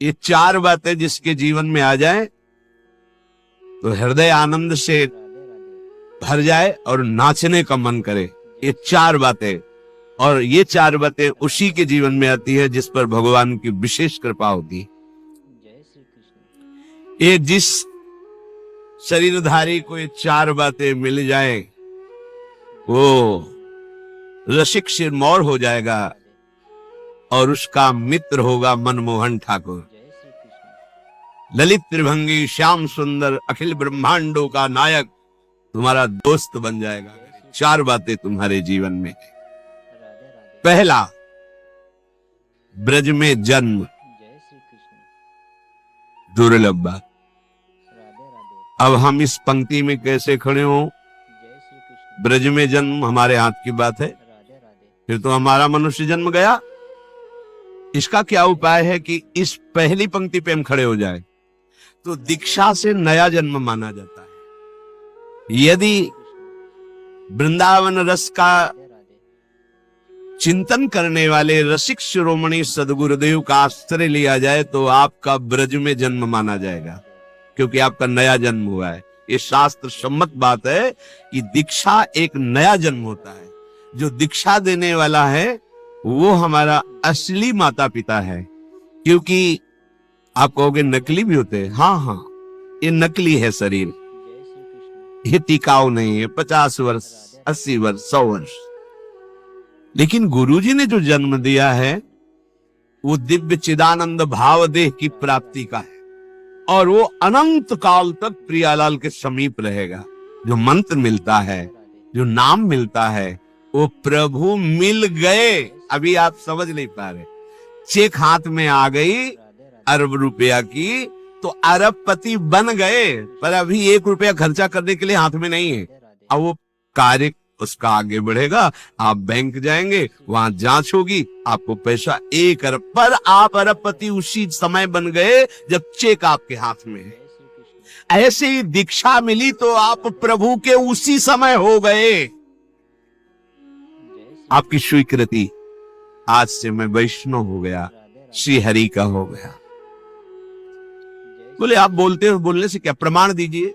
ये चार बातें जिसके जीवन में आ जाए तो हृदय आनंद से भर जाए और नाचने का मन करे। ये चार बातें, और ये चार बातें उसी के जीवन में आती है जिस पर भगवान की विशेष कृपा होती है। ये जिस शरीरधारी को ये चार बातें मिल जाए वो रसिक सिरमौर हो जाएगा और उसका मित्र होगा मनमोहन ठाकुर। ललित त्रिभंगी श्याम सुंदर अखिल ब्रह्मांडों का नायक तुम्हारा दोस्त बन जाएगा। चार बातें तुम्हारे जीवन में है। पहला, ब्रज में जन्म, दुर्लभ बात। अब हम इस पंक्ति में कैसे खड़े हों? ब्रज में जन्म हमारे हाथ की बात है, फिर तो हमारा मनुष्य जन्म गया। इसका क्या उपाय है कि इस पहली पंक्ति पे हम खड़े हो जाए? तो दीक्षा से नया जन्म माना जाता है। यदि वृंदावन रस का चिंतन करने वाले रसिक शिरोमणि सदगुरुदेव का आश्रय लिया जाए तो आपका ब्रज में जन्म माना जाएगा, क्योंकि आपका नया जन्म हुआ है। ये शास्त्र सम्मत बात है कि दीक्षा एक नया जन्म होता है। जो दीक्षा देने वाला है वो हमारा असली माता पिता है। क्योंकि आप कहोगे नकली भी होते हैं, हाँ, ये नकली है शरीर, ये टिकाऊ नहीं है। 50 वर्ष, 80 वर्ष, 100 वर्ष। लेकिन गुरुजी ने जो जन्म दिया है वो दिव्य चिदानंद भाव देह की प्राप्ति का है, और वो अनंत काल तक प्रियालाल के समीप रहेगा। जो मंत्र मिलता है, जो नाम मिलता है, वो प्रभु मिल गए। अभी आप समझ नहीं पा रहे। चेक हाथ में आ गई अरब रुपया की तो अरबपति बन गए, पर अभी 1 रुपया खर्चा करने के लिए हाथ में नहीं है। अब वो कार्य उसका आगे बढ़ेगा। आप बैंक जाएंगे, वहां जांच होगी, आपको पैसा 1 अरब, पर आप अरबपति उसी समय बन गए जब चेक आपके हाथ में है। ऐसे ही दीक्षा मिली तो आप प्रभु के उसी समय हो गए। आपकी स्वीकृति, आज से मैं वैष्णव हो गया, श्री हरि का हो गया। बोले आप बोलते हो, बोलने से क्या, प्रमाण दीजिए।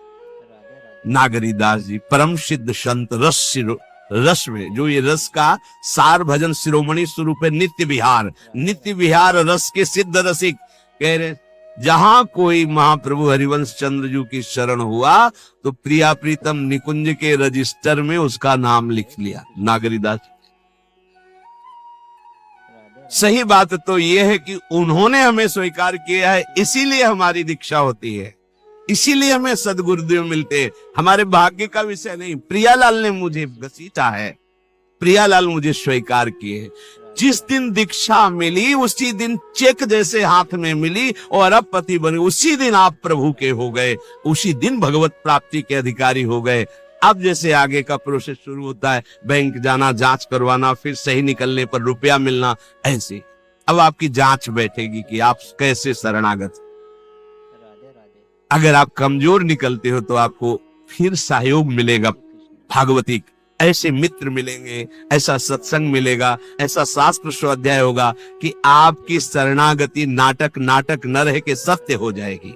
नागरीदास जी परम सिद्ध संत रस में, जो ये रस का सार भजन शिरोमणि स्वरूप है, नित्य विहार रस के सिद्ध रसिक, कह रहे जहां कोई महाप्रभु हरिवंश चंद्र जी की शरण हुआ तो प्रिया प्रीतम निकुंज के रजिस्टर में उसका नाम लिख लिया। नागरीदास सही बात तो यह है कि उन्होंने हमें स्वीकार किया है, इसीलिए हमारी दीक्षा होती है, इसीलिए हमें सदगुरुदेव मिलते हैं। हमारे भाग्य का विषय नहीं। प्रियालाल ने मुझे घसीटा है, प्रियालाल मुझे स्वीकार किए। जिस दिन दीक्षा मिली उसी दिन चेक जैसे हाथ में मिली और अरबपति बने। उसी दिन आप प्रभु के हो गए, उसी दिन भगवत प्राप्ति के अधिकारी हो गए। अब जैसे आगे का प्रोसेस शुरू होता है, बैंक जाना, जांच करवाना, फिर सही निकलने पर रुपया मिलना, ऐसे अब आपकी जांच बैठेगी कि आप कैसे शरणागत। अगर आप कमजोर निकलते हो तो आपको फिर सहयोग मिलेगा भागवती, ऐसे मित्र मिलेंगे, ऐसा सत्संग मिलेगा, ऐसा शास्त्र स्वाध्याय होगा कि आपकी शरणागति नाटक न रह के सत्य हो जाएगी।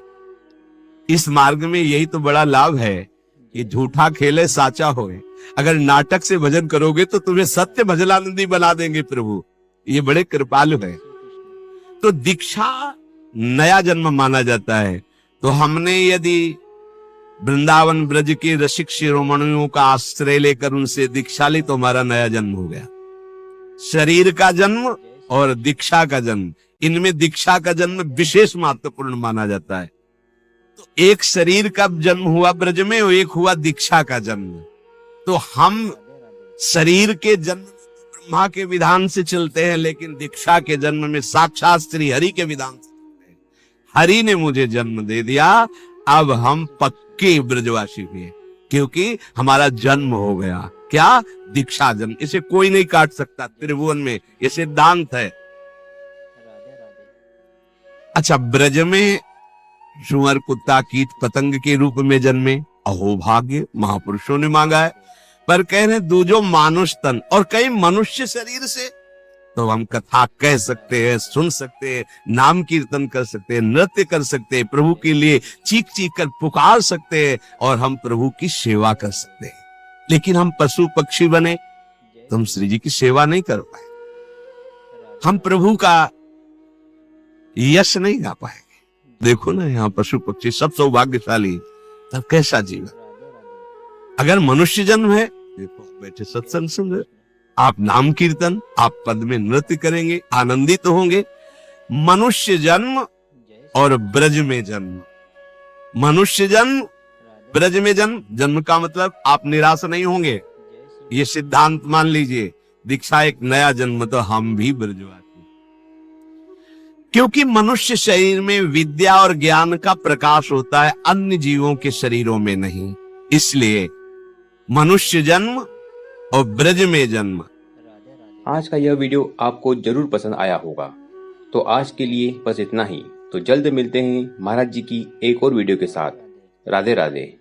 इस मार्ग में यही तो बड़ा लाभ है कि झूठा खेले साचा होए। अगर नाटक से भजन करोगे तो तुम्हें सत्य भजनानंदी बना देंगे प्रभु। ये बड़े कृपालु है। तो दीक्षा नया जन्म माना जाता है। तो हमने यदि वृंदावन ब्रज के रसिक शिरोमणियों का आश्रय लेकर उनसे दीक्षा ली तो हमारा नया जन्म हो गया। शरीर का जन्म और दीक्षा का जन्म, इनमें दीक्षा का जन्म विशेष महत्वपूर्ण माना जाता है। तो एक शरीर का जन्म हुआ ब्रज में और एक हुआ दीक्षा का जन्म। तो हम शरीर के जन्म ब्रह्मा के विधान से चलते हैं, लेकिन दीक्षा के जन्म में साक्षात श्री हरि के विधान से चलते हैं। हरि ने मुझे जन्म दे दिया, अब हम पक्के ब्रजवासी हुए, क्योंकि हमारा जन्म हो गया। क्या? दीक्षा जन्म। इसे कोई नहीं काट सकता त्रिभुवन में, ये सिद्धांत है। अच्छा, ब्रज में सुअर, कुत्ता, कीट पतंग के रूप में जन्मे, अहो भाग्य, महापुरुषों ने मांगा है। पर कह रहे दूजो मानुष तन, और कई मनुष्य शरीर से तो हम कथा कह सकते हैं, सुन सकते हैं, नाम कीर्तन कर सकते हैं, नृत्य कर सकते हैं, प्रभु के लिए चीख चीख कर पुकार सकते हैं और हम प्रभु की सेवा कर सकते हैं। लेकिन हम पशु पक्षी बने तो हम श्री जी की सेवा नहीं कर पाए, हम प्रभु का यश नहीं गा पाएंगे। देखो ना, यहाँ पशु पक्षी सब सौभाग्यशाली, तब कैसा जीवन। अगर मनुष्य जन्म है, देखो बैठे सत्संग सुन रहे, आप नाम कीर्तन, आप पद में नृत्य करेंगे, आनंदित होंगे। मनुष्य जन्म और ब्रज में जन्म, मनुष्य जन्म ब्रज में जन्म, जन्म का मतलब आप निराश नहीं होंगे, ये सिद्धांत मान लीजिए। दीक्षा एक नया जन्म, तो हम भी ब्रजवासी, क्योंकि मनुष्य शरीर में विद्या और ज्ञान का प्रकाश होता है, अन्य जीवों के शरीरों में नहीं। इसलिए मनुष्य जन्म और ब्रज में जन्म। आज का यह वीडियो आपको जरूर पसंद आया होगा, तो आज के लिए बस इतना ही। तो जल्द मिलते हैं महाराज जी की एक और वीडियो के साथ। राधे राधे।